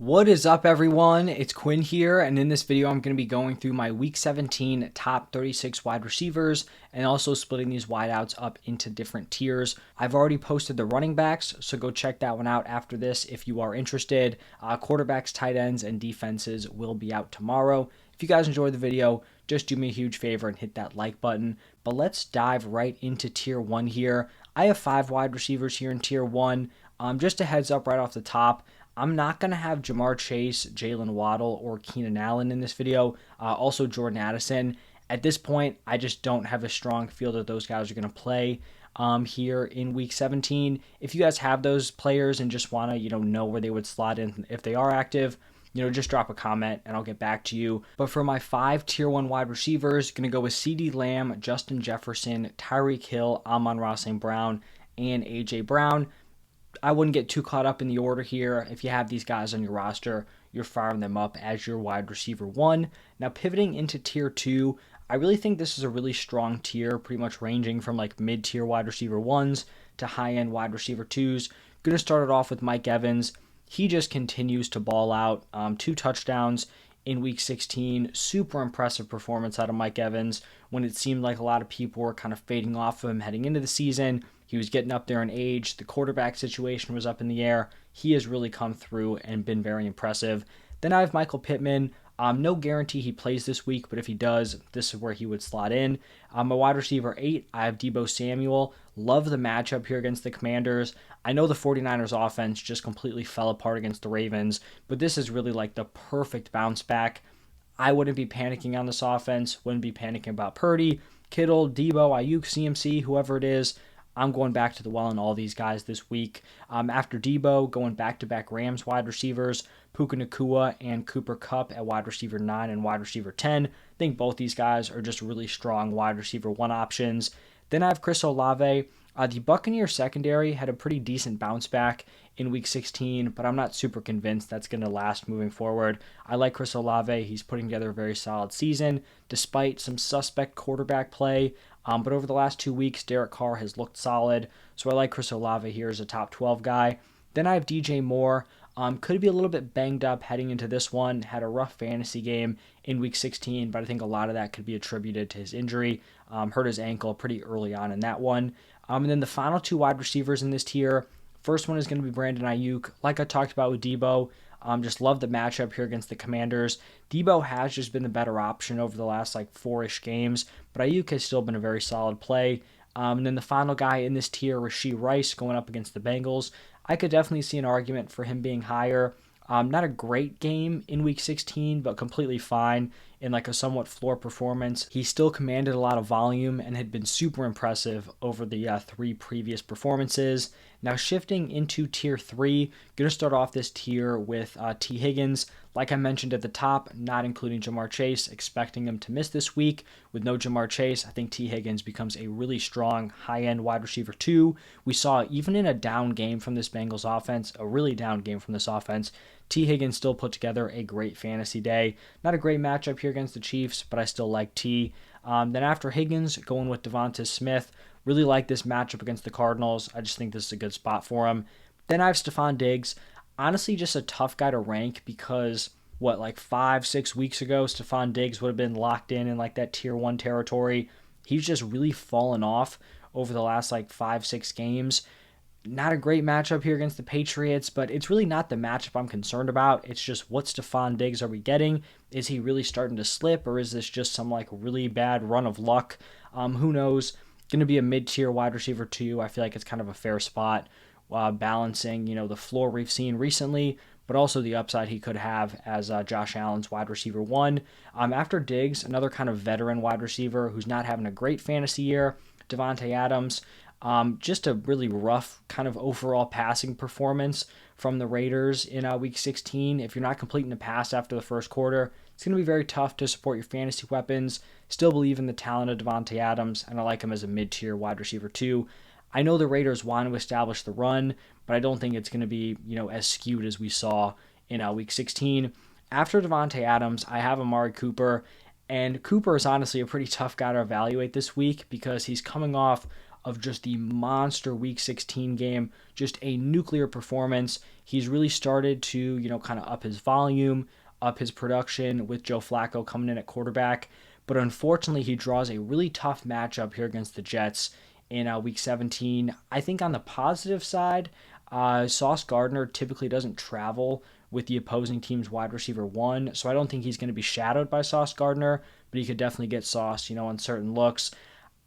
What is up, everyone? It's Quinn here, and in this video I'm going to be going through my Week 17 top 36 wide receivers and also splitting these wideouts up into different tiers. I've already posted the running backs, so go check that one out after this if you are interested. Quarterbacks, tight ends, and defenses will be out tomorrow. If you guys enjoyed the video, just do me a huge favor and hit that like button. But let's dive right into tier 1 here. I have 5 wide receivers here in tier 1. Just a heads up right off the top, I'm not going to have Jamar Chase, Jalen Waddle, or Keenan Allen in this video. Also, Jordan Addison. At this point, I just don't have a strong feel that those guys are going to play here in Week 17. If you guys have those players and just want to, know where they would slot in if they are active, just drop a comment and I'll get back to you. But for my 5 tier 1 wide receivers, going to go with CeeDee Lamb, Justin Jefferson, Tyreek Hill, Amon-Ra St. Brown, and A.J. Brown. I wouldn't get too caught up in the order here. If you have these guys on your roster, you're firing them up as your wide receiver 1. Now, pivoting into tier 2, I really think this is a really strong tier, pretty much ranging from like mid-tier wide receiver 1s to high-end wide receiver 2s. Going to start it off with Mike Evans. He just continues to ball out. 2 touchdowns in Week 16. Super impressive performance out of Mike Evans when it seemed like a lot of people were kind of fading off of him heading into the season. He was getting up there in age. The quarterback situation was up in the air. He has really come through and been very impressive. Then I have Michael Pittman. No guarantee he plays this week, but if he does, this is where he would slot in. My wide receiver 8, I have Deebo Samuel. Love the matchup here against the Commanders. I know the 49ers offense just completely fell apart against the Ravens, but this is really like the perfect bounce back. I wouldn't be panicking on this offense, wouldn't be panicking about Purdy, Kittle, Deebo, Ayuk, CMC, whoever it is. I'm going back to the well on all these guys this week. After Deebo, going back-to-back Rams wide receivers, Puka Nacua and Cooper Kupp at wide receiver 9 and wide receiver 10. I think both these guys are just really strong wide receiver 1 options. Then I have Chris Olave. The Buccaneers secondary had a pretty decent bounce back in Week 16, but I'm not super convinced that's going to last moving forward. I like Chris Olave. He's putting together a very solid season, despite some suspect quarterback play. But over the last 2 weeks, Derek Carr has looked solid, so I like Chris Olave here as a top 12 guy. Then I have DJ Moore. Could be a little bit banged up heading into this one. Had a rough fantasy game in Week 16, but I think a lot of that could be attributed to his injury. Hurt his ankle pretty early on in that one. And then the final 2 wide receivers in this tier. First one is going to be Brandon Ayuk. Like I talked about with Deebo, just love the matchup here against the Commanders. Deebo has just been the better option over the last 4-ish games, but Ayuk has still been a very solid play. And then the final guy in this tier, Rashee Rice, going up against the Bengals. I could definitely see an argument for him being higher. Not a great game in Week 16, but completely fine in a somewhat floor performance. He still commanded a lot of volume and had been super impressive over the 3 previous performances. Now shifting into tier 3, going to start off this tier with T. Higgins. Like I mentioned at the top, not including Jamar Chase, expecting him to miss this week. With no Jamar Chase, I think T. Higgins becomes a really strong high-end wide receiver 2. We saw even in a down game from this Bengals offense, a really down game from this offense, T. Higgins still put together a great fantasy day. Not a great matchup here against the Chiefs, but I still like T. Then after Higgins, going with Devonta Smith. Really like this matchup against the Cardinals. I just think this is a good spot for him. Then I have Stephon Diggs. Honestly, just a tough guy to rank because, 5-6 weeks ago, Stephon Diggs would have been locked in that tier 1 territory. He's just really fallen off over the last 5-6 games. Not a great matchup here against the Patriots, but it's really not the matchup I'm concerned about. It's just what Stephon Diggs are we getting? Is he really starting to slip, or is this just some really bad run of luck? Who knows? Going to be a mid-tier wide receiver 2. I feel like it's kind of a fair spot, balancing the floor we've seen recently, but also the upside he could have as Josh Allen's wide receiver 1. After Diggs, another kind of veteran wide receiver who's not having a great fantasy year, Davante Adams. Just a really rough kind of overall passing performance from the Raiders in Week 16. If you're not completing the pass after the first quarter, it's going to be very tough to support your fantasy weapons. Still believe in the talent of Davante Adams, and I like him as a mid-tier wide receiver 2. I know the Raiders want to establish the run, but I don't think it's going to be as skewed as we saw in Week 16. After Davante Adams, I have Amari Cooper, and Cooper is honestly a pretty tough guy to evaluate this week because he's coming off of just the monster Week 16 game, just a nuclear performance. He's really started to, kind of up his volume, up his production with Joe Flacco coming in at quarterback. But unfortunately, he draws a really tough matchup here against the Jets in Week 17. I think on the positive side, Sauce Gardner typically doesn't travel with the opposing team's wide receiver one, so I don't think he's going to be shadowed by Sauce Gardner, but he could definitely get Sauce, on certain looks.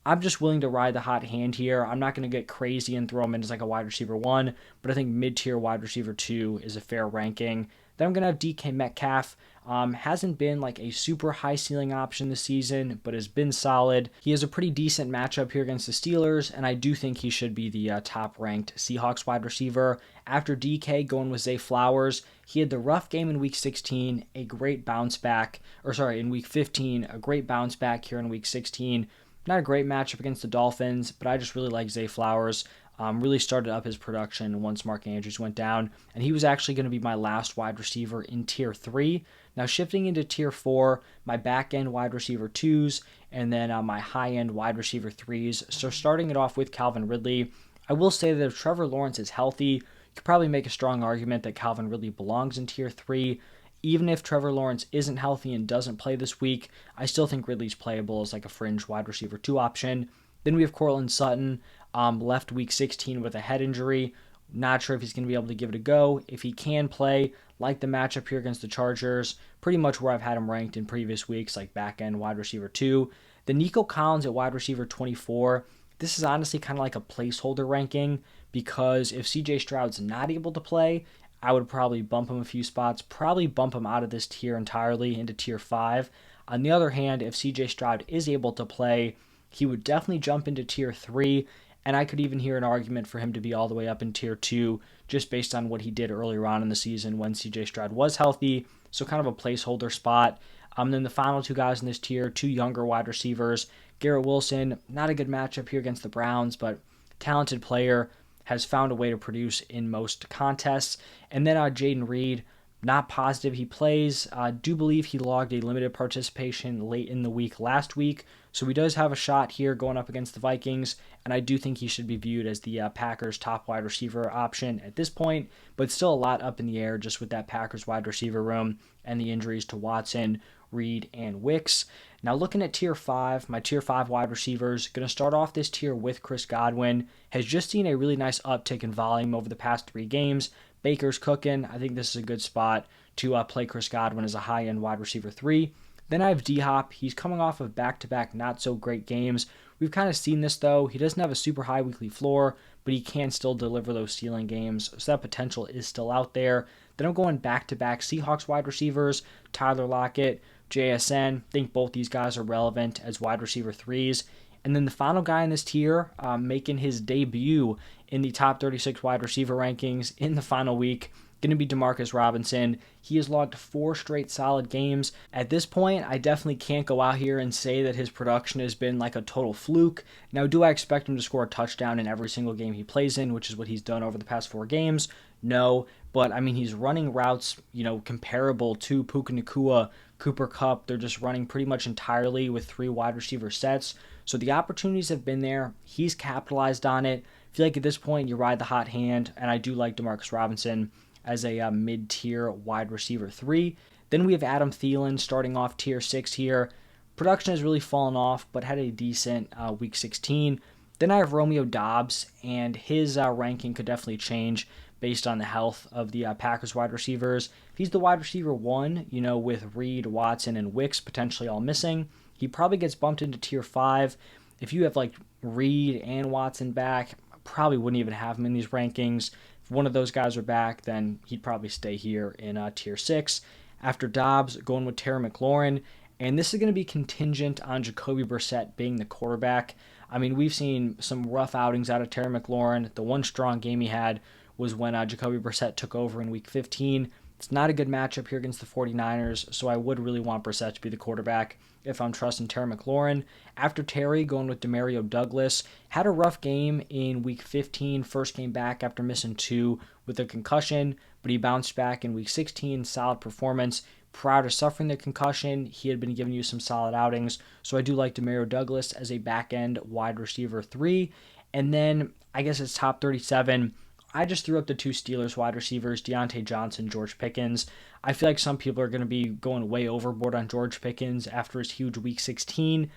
I'm just willing to ride the hot hand here. I'm not going to get crazy and throw him in as like a wide receiver one, but I think mid-tier wide receiver two is a fair ranking. Then I'm going to have DK Metcalf. Hasn't been like a super high ceiling option this season, but has been solid. He has a pretty decent matchup here against the Steelers, and I do think he should be the top ranked Seahawks wide receiver. After DK going with Zay Flowers, he had the rough game in Week 16, a great bounce back, in Week 15, a great bounce back here in Week 16. Not a great matchup against the Dolphins, but I just really like Zay Flowers. Really started up his production once Mark Andrews went down, and he was actually going to be my last wide receiver in Tier 3. Now shifting into Tier 4, my back-end wide receiver 2s, and then my high-end wide receiver 3s. So starting it off with Calvin Ridley, I will say that if Trevor Lawrence is healthy, you could probably make a strong argument that Calvin Ridley belongs in Tier 3. Even if Trevor Lawrence isn't healthy and doesn't play this week, I still think Ridley's playable as like a fringe wide receiver 2 option. Then we have Courtland Sutton, left Week 16 with a head injury. Not sure if he's going to be able to give it a go. If he can play, like the matchup here against the Chargers, pretty much where I've had him ranked in previous weeks, like back end wide receiver 2. The Nico Collins at wide receiver 24. This is honestly kind of like a placeholder ranking because if CJ Stroud's not able to play, I would probably bump him a few spots, probably bump him out of this tier entirely into Tier 5. On the other hand, if CJ Stroud is able to play, he would definitely jump into Tier 3, and I could even hear an argument for him to be all the way up in Tier 2 just based on what he did earlier on in the season when CJ Stroud was healthy, so kind of a placeholder spot. Then the final two guys in this tier, two younger wide receivers. Garrett Wilson, not a good matchup here against the Browns, but talented player, has found a way to produce in most contests. And then Jaden Reed, not positive he plays. Do believe he logged a limited participation late in the week last week, so he does have a shot here going up against the Vikings, and I do think he should be viewed as the Packers' top wide receiver option at this point, but still a lot up in the air just with that Packers wide receiver room and the injuries to Watson, Reed, and Wicks. Now looking at Tier 5, my Tier 5 wide receivers, going to start off this tier with Chris Godwin, has just seen a really nice uptick in volume over the past 3 games. Baker's cooking. I think this is a good spot to play Chris Godwin as a high-end wide receiver 3. Then I have D-Hop. He's coming off of back-to-back not-so-great games. We've kind of seen this, though. He doesn't have a super high weekly floor, but he can still deliver those ceiling games, so that potential is still out there. Then I'm going back-to-back Seahawks wide receivers, Tyler Lockett, JSN. I think both these guys are relevant as wide receiver 3s. And then the final guy in this tier, making his debut in the top 36 wide receiver rankings in the final week, going to be Demarcus Robinson. He has logged 4 straight solid games. At this point, I definitely can't go out here and say that his production has been like a total fluke. Now, do I expect him to score a touchdown in every single game he plays in, which is what he's done over the past 4 games? No, but I mean, he's running routes, comparable to Puka Nacua, Cooper Kupp. They're just running pretty much entirely with 3 wide receiver sets. So the opportunities have been there. He's capitalized on it. I feel like at this point you ride the hot hand, and I do like Demarcus Robinson as a mid-tier wide receiver 3. Then we have Adam Thielen starting off Tier 6 here. Production has really fallen off, but had a decent Week 16. Then I have Romeo Doubs, and his ranking could definitely change based on the health of the Packers wide receivers. If he's the wide receiver 1, with Reed, Watson, and Wicks potentially all missing, he probably gets bumped into Tier 5. If you have like Reed and Watson back, I probably wouldn't even have him in these rankings. If one of those guys are back, then he'd probably stay here in Tier 6. After Dobbs, going with Terry McLaurin, and this is going to be contingent on Jacoby Brissett being the quarterback. I mean, we've seen some rough outings out of Terry McLaurin. The one strong game he had was when Jacoby Brissett took over in Week 15. It's not a good matchup here against the 49ers, so I would really want Brissett to be the quarterback if I'm trusting Terry McLaurin. After Terry, going with Demario Douglas. Had a rough game in Week 15, first game back after missing 2 with a concussion, but he bounced back in Week 16, solid performance. Prior to suffering the concussion, he had been giving you some solid outings, so I do like Demario Douglas as a back-end wide receiver 3. And then I guess it's top 37. I just threw up the two Steelers wide receivers, Deontay Johnson, George Pickens. I feel like some people are going to be going way overboard on George Pickens after his huge week 16.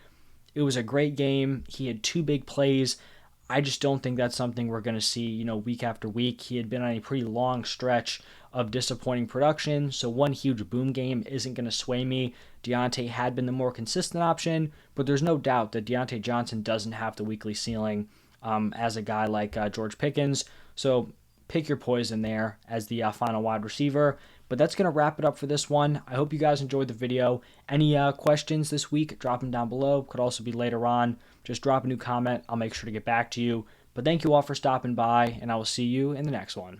It was a great game. He had two big plays. I just don't think that's something we're going to see, week after week. He had been on a pretty long stretch of disappointing production, so one huge boom game isn't going to sway me. Deontay had been the more consistent option, but there's no doubt that Deontay Johnson doesn't have the weekly ceiling as a guy like George Pickens. So pick your poison there as the final wide receiver. But that's going to wrap it up for this one. I hope you guys enjoyed the video. Any questions this week, drop them down below. Could also be later on. Just drop a new comment. I'll make sure to get back to you. But thank you all for stopping by, and I will see you in the next one.